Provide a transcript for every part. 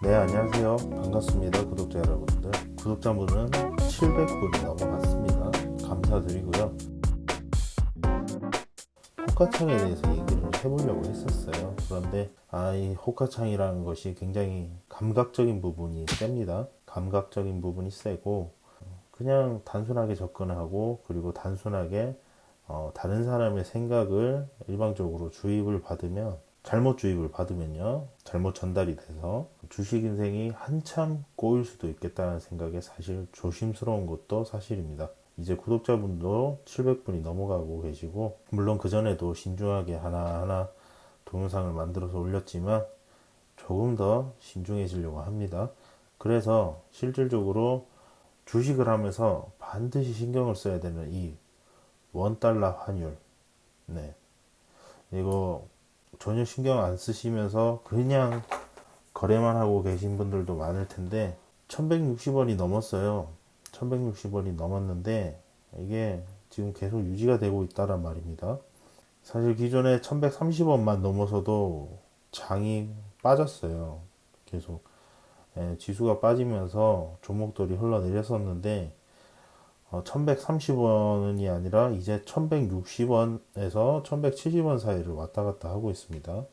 네, 안녕하세요. 반갑습니다. 구독자 여러분들. 구독자분은 700분이 넘어갔습니다. 감사드리고요. 호가창에 대해서 얘기를 해보려고 했었어요. 그런데 이 호가창이라는 것이 굉장히 감각적인 부분이 셉니다. 감각적인 부분이 세고 그냥 단순하게 접근하고 그리고 단순하게 다른 사람의 생각을 일방적으로 주입을 받으면 잘못 주입을 받으면요, 잘못 전달이 돼서 주식 인생이 한참 꼬일 수도 있겠다는 생각에 사실 조심스러운 것도 사실입니다. 이제 구독자분도 700분이 넘어가고 계시고, 물론 그전에도 신중하게 하나하나 동영상을 만들어서 올렸지만 조금 더 신중해지려고 합니다. 그래서 실질적으로 주식을 하면서 반드시 신경을 써야 되는 이 원달러 환율, 네, 이거 전혀 신경 안 쓰시면서 그냥 거래만 하고 계신 분들도 많을 텐데 1160원이 넘었어요. 1160원이 넘었는데 이게 지금 계속 유지가 되고 있다란 말입니다. 사실 기존에 1130원만 넘어서도 장이 빠졌어요. 계속 지수가 빠지면서 종목들이 흘러내렸었는데 1130원이 아니라 이제 1160원에서 1170원 사이를 왔다 갔다 하고 있습니다.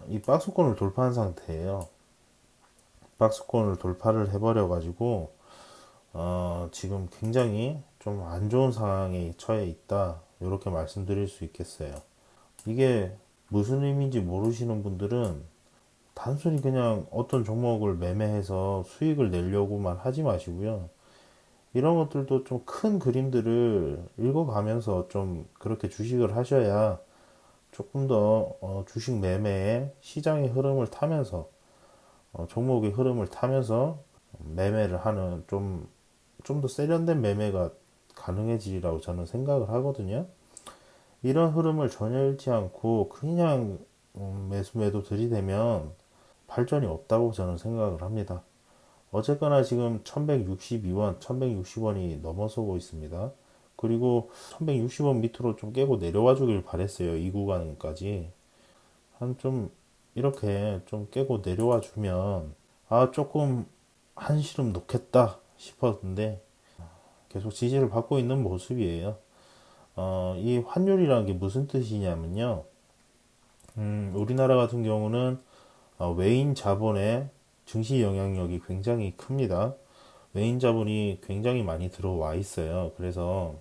이 박스권을 돌파한 상태예요. 박스권을 돌파를 해버려 가지고 지금 굉장히 좀 안 좋은 상황에 처해 있다, 이렇게 말씀드릴 수 있겠어요. 이게 무슨 의미인지 모르시는 분들은 단순히 그냥 어떤 종목을 매매해서 수익을 내려고만 하지 마시고요. 이런 것들도 좀 큰 그림들을 읽어가면서 좀 그렇게 주식을 하셔야 조금 더 주식 매매에 시장의 흐름을 타면서 종목의 흐름을 타면서 매매를 하는 좀 더 세련된 매매가 가능해지리라고 저는 생각을 하거든요. 이런 흐름을 전혀 잃지 않고 그냥 매수 매도 들이대면 발전이 없다고 저는 생각을 합니다. 어쨌거나 지금 1162원, 1160원이 넘어서고 있습니다. 그리고 1160원 밑으로 좀 깨고 내려와 주길 바랬어요. 이 구간까지. 한 좀 이렇게 좀 깨고 내려와 주면 조금 한시름 놓겠다 싶었는데 계속 지지를 받고 있는 모습이에요. 이 환율이라는 게 무슨 뜻이냐면요. 우리나라 같은 경우는 외인 자본의 증시 영향력이 굉장히 큽니다. 외인 자본이 굉장히 많이 들어와 있어요. 그래서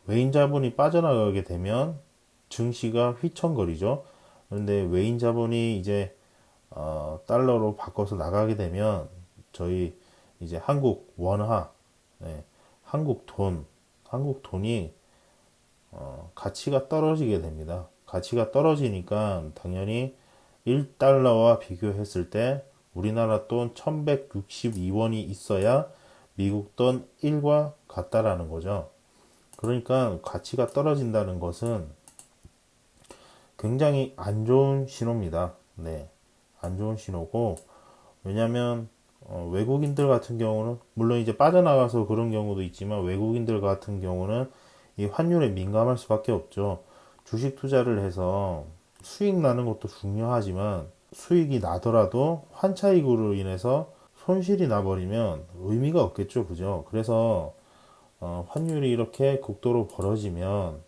외인 자본이 빠져나가게 되면 증시가 휘청거리죠. 그런데 외인 자본이 이제 달러로 바꿔서 나가게 되면 저희 이제 한국 원화, 네, 한국 돈이 가치가 떨어지게 됩니다. 가치가 떨어지니까 당연히 1달러와 비교했을 때 우리나라 돈 1162원이 있어야 미국 돈 1과 같다라는 거죠. 그러니까 가치가 떨어진다는 것은 굉장히 안 좋은 신호입니다. 네, 안 좋은 신호고, 왜냐면 외국인들 같은 경우는 물론 이제 빠져나가서 그런 경우도 있지만 외국인들 같은 경우는 이 환율에 민감할 수밖에 없죠. 주식 투자를 해서 수익 나는 것도 중요하지만 수익이 나더라도 환차익으로 인해서 손실이 나버리면 의미가 없겠죠, 그죠? 그래서 환율이 이렇게 극도로 벌어지면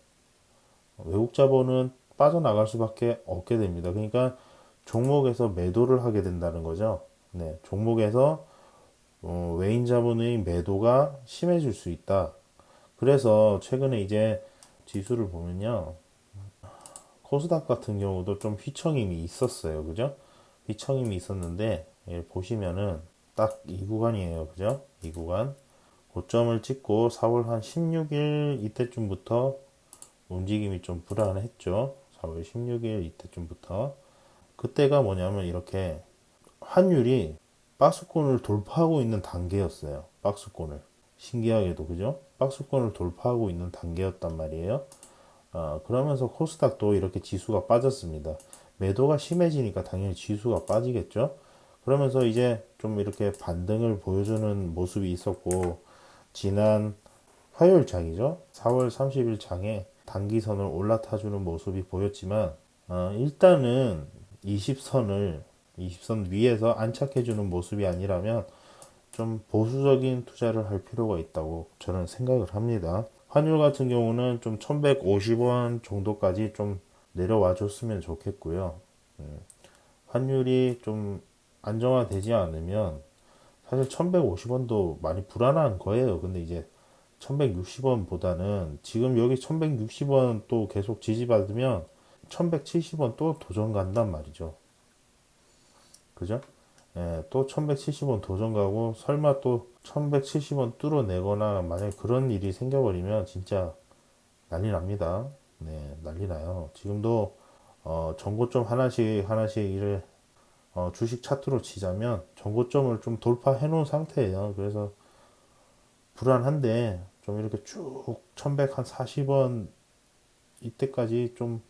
외국 자본은 빠져나갈 수밖에 없게 됩니다. 그러니까 종목에서 매도를 하게 된다는 거죠. 네, 종목에서 외인 자본의 매도가 심해질 수 있다. 그래서 최근에 이제 지수를 보면요, 코스닥 같은 경우도 좀 휘청임이 있었어요. 그죠? 휘청임이 있었는데 보시면은 딱 이 구간이에요. 그죠? 이 구간 고점을 찍고 4월 한 16일 이때쯤부터 움직임이 좀 불안했죠. 4월 16일 이때쯤부터. 그때가 뭐냐면 이렇게 환율이 박스권을 돌파하고 있는 단계였어요. 박스권을. 신기하게도 그죠? 박스권을 돌파하고 있는 단계였단 말이에요. 그러면서 코스닥도 이렇게 지수가 빠졌습니다. 매도가 심해지니까 당연히 지수가 빠지겠죠. 그러면서 이제 좀 이렇게 반등을 보여주는 모습이 있었고, 지난 화요일 장이죠. 4월 30일 장에 단기선을 올라타주는 모습이 보였지만 일단은 20선을 20선 위에서 안착해주는 모습이 아니라면 좀 보수적인 투자를 할 필요가 있다고 저는 생각을 합니다. 환율 같은 경우는 좀 1150원 정도까지 좀 내려와 줬으면 좋겠고요. 환율이 좀 안정화되지 않으면 사실 1150원도 많이 불안한 거예요. 근데 이제 1160원보다는 지금 여기 1160원 또 계속 지지받으면 1170원 또 도전 간단 말이죠. 그죠? 예, 또 1170원 도전 가고 설마 또 1170원 뚫어내거나 만약 그런 일이 생겨버리면 진짜 난리 납니다. 네, 난리 나요. 지금도 전고점 하나씩 하나씩 이를 주식 차트로 치자면 전고점을 좀 돌파해 놓은 상태예요. 그래서 불안한데 좀 이렇게 쭉 1140원 이때까지 좀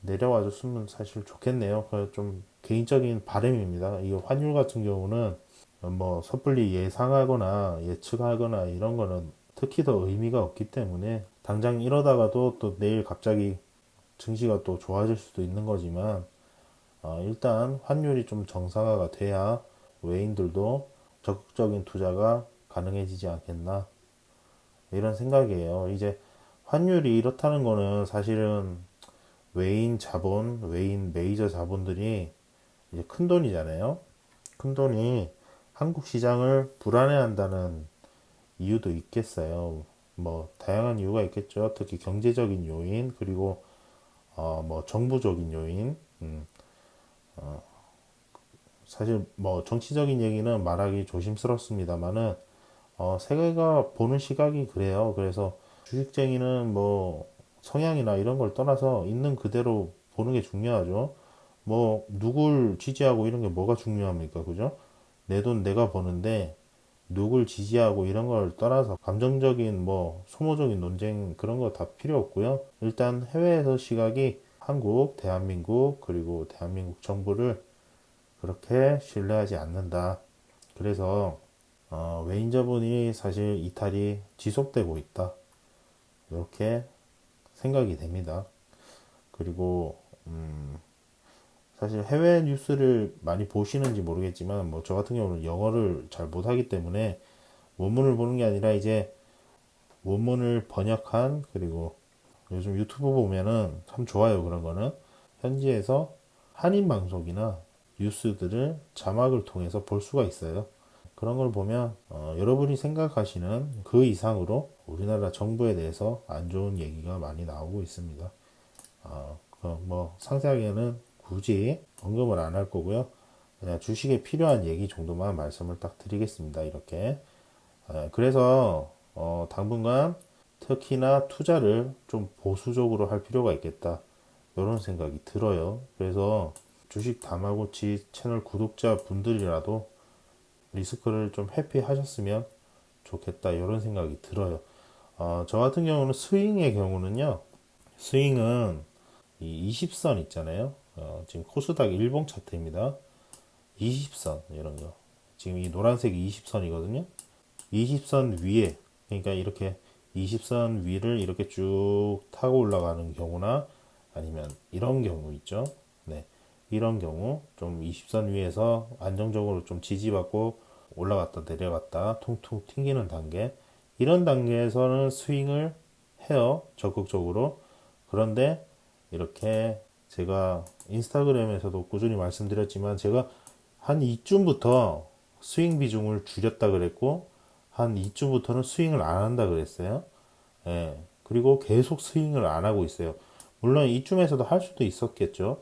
내려와 줬으면 사실 좋겠네요. 그 좀 개인적인 바람입니다. 이 환율 같은 경우는 뭐 섣불리 예상하거나 예측하거나 이런 거는 특히 더 의미가 없기 때문에 당장 이러다가도 또 내일 갑자기 증시가 또 좋아질 수도 있는 거지만 일단 환율이 좀 정상화가 돼야 외인들도 적극적인 투자가 가능해지지 않겠나 이런 생각이에요. 이제 환율이 이렇다는 거는 사실은 외인 자본, 외인 메이저 자본들이 이제 큰 돈이잖아요. 큰 돈이 한국 시장을 불안해한다는 이유도 있겠어요. 뭐 다양한 이유가 있겠죠. 특히 경제적인 요인 그리고 뭐 정부적인 요인. 사실 뭐 정치적인 얘기는 말하기 조심스럽습니다만은 세계가 보는 시각이 그래요. 그래서 주식쟁이는 뭐 성향이나 이런 걸 떠나서 있는 그대로 보는 게 중요하죠. 뭐 누굴 지지하고 이런 게 뭐가 중요합니까? 그죠? 내 돈 내가 버는데 누굴 지지하고 이런 걸 떠나서 감정적인 뭐 소모적인 논쟁 그런 거 다 필요 없고요. 일단 해외에서 시각이 한국, 대한민국 그리고 대한민국 정부를 그렇게 신뢰하지 않는다. 그래서 외인 자본이 사실 이탈이 지속되고 있다. 이렇게 생각이 됩니다. 그리고 사실 해외 뉴스를 많이 보시는지 모르겠지만 뭐 저 같은 경우는 영어를 잘 못하기 때문에 원문을 보는 게 아니라 이제 원문을 번역한 그리고 요즘 유튜브 보면은 참 좋아요. 그런 거는 현지에서 한인 방송이나 뉴스들을 자막을 통해서 볼 수가 있어요. 그런 걸 보면 여러분이 생각하시는 그 이상으로 우리나라 정부에 대해서 안 좋은 얘기가 많이 나오고 있습니다. 뭐 상세하게는 굳이 언급을 안 할 거고요. 그냥 주식에 필요한 얘기 정도만 말씀을 딱 드리겠습니다. 이렇게. 그래서 당분간 특히나 투자를 좀 보수적으로 할 필요가 있겠다. 이런 생각이 들어요. 그래서 주식 다마고치 채널 구독자 분들이라도 리스크를 좀 회피하셨으면 좋겠다. 이런 생각이 들어요. 저 같은 경우는 스윙의 경우는요. 스윙은 이 20선 있잖아요. 지금 코스닥 일봉 차트입니다. 20선 이런 거. 지금 이 노란색이 20선이거든요. 20선 위에 그러니까 이렇게 20선 위를 이렇게 쭉 타고 올라가는 경우나 아니면 이런 경우 있죠. 네. 이런 경우 좀 20선 위에서 안정적으로 좀 지지받고 올라갔다 내려갔다 퉁퉁 튕기는 단계 이런 단계에서는 스윙을 해요. 적극적으로. 그런데 이렇게 제가 인스타그램에서도 꾸준히 말씀드렸지만 제가 한 이쯤부터 스윙 비중을 줄였다 그랬고 한 이쯤부터는 스윙을 안 한다 그랬어요. 예. 그리고 계속 스윙을 안 하고 있어요. 물론 이쯤에서도 할 수도 있었겠죠.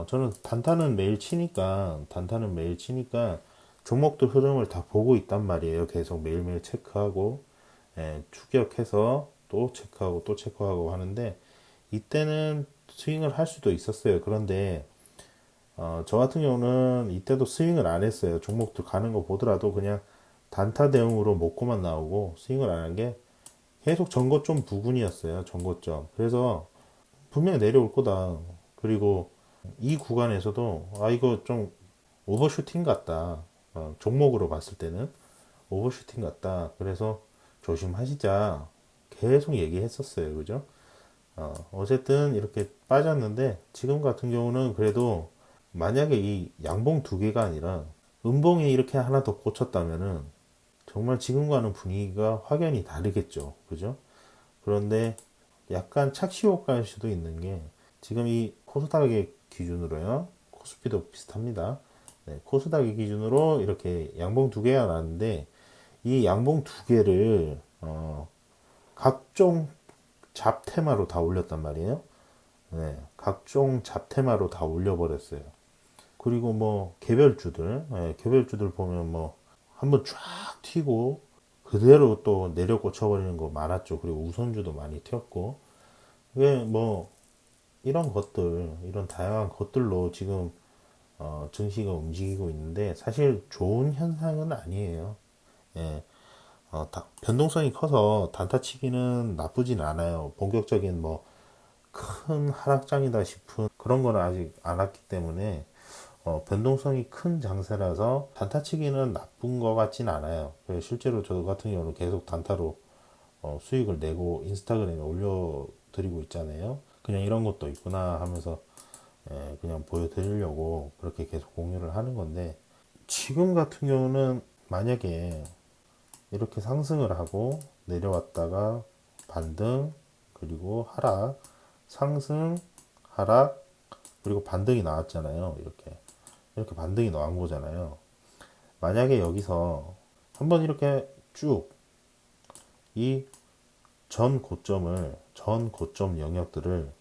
저는 단타는 매일 치니까 종목들 흐름을 다 보고 있단 말이에요. 계속 매일매일 체크하고, 예, 추격해서 또 체크하고 또 체크하고 하는데, 이때는 스윙을 할 수도 있었어요. 그런데, 저 같은 경우는 이때도 스윙을 안 했어요. 종목들 가는 거 보더라도 그냥 단타 대응으로 먹고만 나오고 스윙을 안 한 게 계속 전고점 부근이었어요. 전고점. 그래서 분명히 내려올 거다. 그리고 이 구간에서도 이거 좀 오버슈팅 같다. 종목으로 봤을 때는 오버슈팅 같다. 그래서 조심하시자. 계속 얘기했었어요. 그죠? 어쨌든 이렇게 빠졌는데 지금 같은 경우는 그래도 만약에 이 양봉 두 개가 아니라 음봉에 이렇게 하나 더 꽂혔다면은 정말 지금과는 분위기가 확연히 다르겠죠. 그죠? 그런데 약간 착시 효과일 수도 있는 게 지금 이 코스닥의 기준으로요. 코스피도 비슷합니다. 네, 코스닥의 기준으로 이렇게 양봉 두 개가 나왔는데 이 양봉 두 개를 각종 잡테마로 다 올렸단 말이에요. 네, 각종 잡테마로 다 올려버렸어요. 그리고 뭐 개별주들, 네, 개별주들 보면 뭐 한번 쫙 튀고 그대로 또 내려 꽂혀버리는 거 많았죠. 그리고 우선주도 많이 튀었고, 이게 뭐 이런 것들, 이런 다양한 것들로 지금 증시가 움직이고 있는데 사실 좋은 현상은 아니에요. 예, 변동성이 커서 단타치기는 나쁘진 않아요. 본격적인 뭐 큰 하락장이다 싶은 그런 거는 아직 안 왔기 때문에 변동성이 큰 장세라서 단타치기는 나쁜 것 같진 않아요. 실제로 저 같은 경우는 계속 단타로 수익을 내고 인스타그램에 올려드리고 있잖아요. 그냥 이런 것도 있구나 하면서 그냥 보여드리려고 그렇게 계속 공유를 하는 건데, 지금 같은 경우는 만약에 이렇게 상승을 하고 내려왔다가 반등, 그리고 하락, 상승, 하락, 그리고 반등이 나왔잖아요. 이렇게 반등이 나온 거잖아요. 만약에 여기서 한번 이렇게 쭉 이 전 고점 영역들을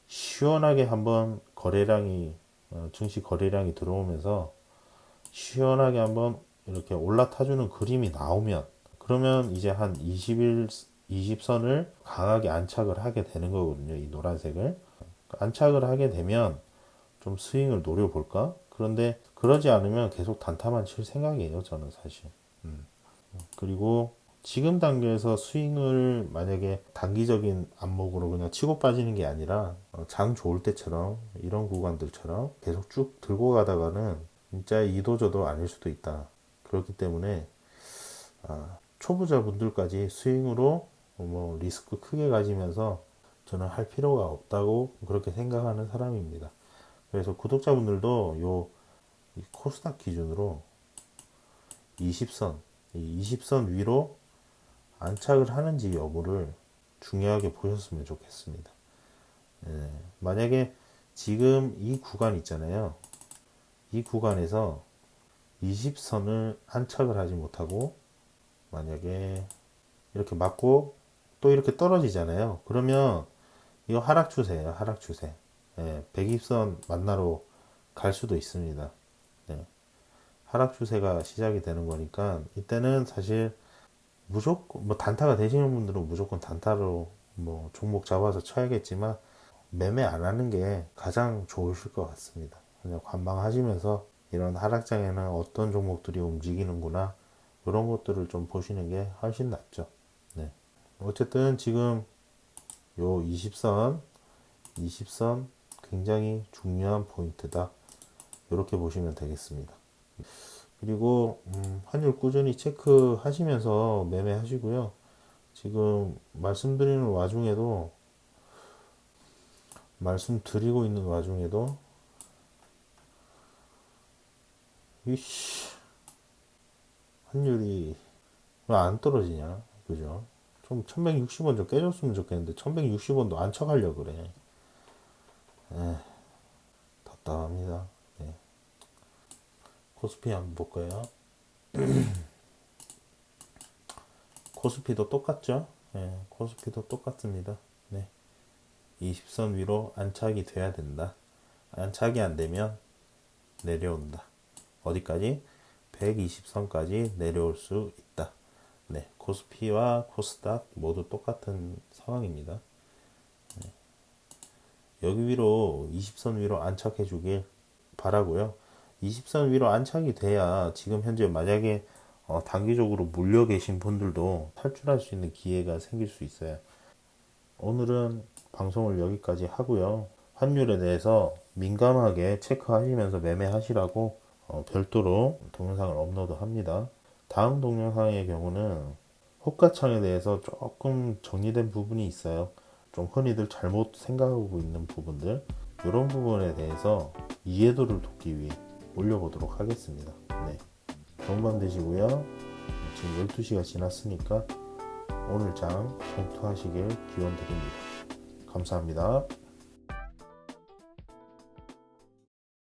시원하게 한번 증시 거래량이 들어오면서 시원하게 한번 이렇게 올라타주는 그림이 나오면, 그러면 이제 한 20선을 강하게 안착을 하게 되는 거거든요. 이 노란색을 안착을 하게 되면 좀 스윙을 노려볼까? 그런데 그러지 않으면 계속 단타만 칠 생각이에요, 저는 사실. 그리고 지금 단계에서 스윙을 만약에 단기적인 안목으로 그냥 치고 빠지는 게 아니라 장 좋을 때처럼 이런 구간들처럼 계속 쭉 들고 가다가는 진짜 이도저도 아닐 수도 있다. 그렇기 때문에 초보자분들까지 스윙으로 뭐 리스크 크게 가지면서 저는 할 필요가 없다고 그렇게 생각하는 사람입니다. 그래서 구독자분들도 이 코스닥 기준으로 20선, 이 20선 위로 안착을 하는지 여부를 중요하게 보셨으면 좋겠습니다. 만약에 지금 이 구간 있잖아요. 이 구간에서 20선을 안착을 하지 못하고 만약에 이렇게 맞고 또 이렇게 떨어지잖아요. 그러면 이거 하락 추세예요. 하락 추세. 120선 만나러 갈 수도 있습니다. 네. 하락 추세가 시작이 되는 거니까 이때는 사실 무조건 뭐 단타가 되시는 분들은 무조건 단타로 뭐 종목 잡아서 쳐야겠지만 매매 안 하는 게 가장 좋으실 것 같습니다. 그냥 관망하시면서 이런 하락장에는 어떤 종목들이 움직이는구나 이런 것들을 좀 보시는 게 훨씬 낫죠. 네. 어쨌든 지금 요 20선 굉장히 중요한 포인트다. 이렇게 보시면 되겠습니다. 그리고 환율 꾸준히 체크하시면서 매매하시고요. 지금 말씀드리고 있는 와중에도 이씨 환율이 왜 안 떨어지냐, 그죠? 좀 1160원 좀 깨졌으면 좋겠는데 1160원도 안 쳐가려 그래. 답답합니다. 네. 코스피 한번 볼까요? 코스피도 똑같죠? 네, 코스피도 똑같습니다. 네. 20선 위로 안착이 돼야 된다. 안착이 안 되면 내려온다. 어디까지? 120선까지 내려올 수 있다. 네, 코스피와 코스닥 모두 똑같은 상황입니다. 네. 여기 위로 20선 위로 안착해 주길 바라고요. 20선 위로 안착이 돼야 지금 현재 만약에 단기적으로 물려 계신 분들도 탈출할 수 있는 기회가 생길 수 있어요. 오늘은 방송을 여기까지 하고요. 환율에 대해서 민감하게 체크하시면서 매매하시라고 별도로 동영상을 업로드합니다. 다음 동영상의 경우는 호가창에 대해서 조금 정리된 부분이 있어요. 좀 흔히들 잘못 생각하고 있는 부분들. 이런 부분에 대해서 이해도를 돕기 위해 올려보도록 하겠습니다. 네. 좋은 밤 되시고요. 지금 12시가 지났으니까 오늘 장 검토하시길 기원 드립니다. 감사합니다.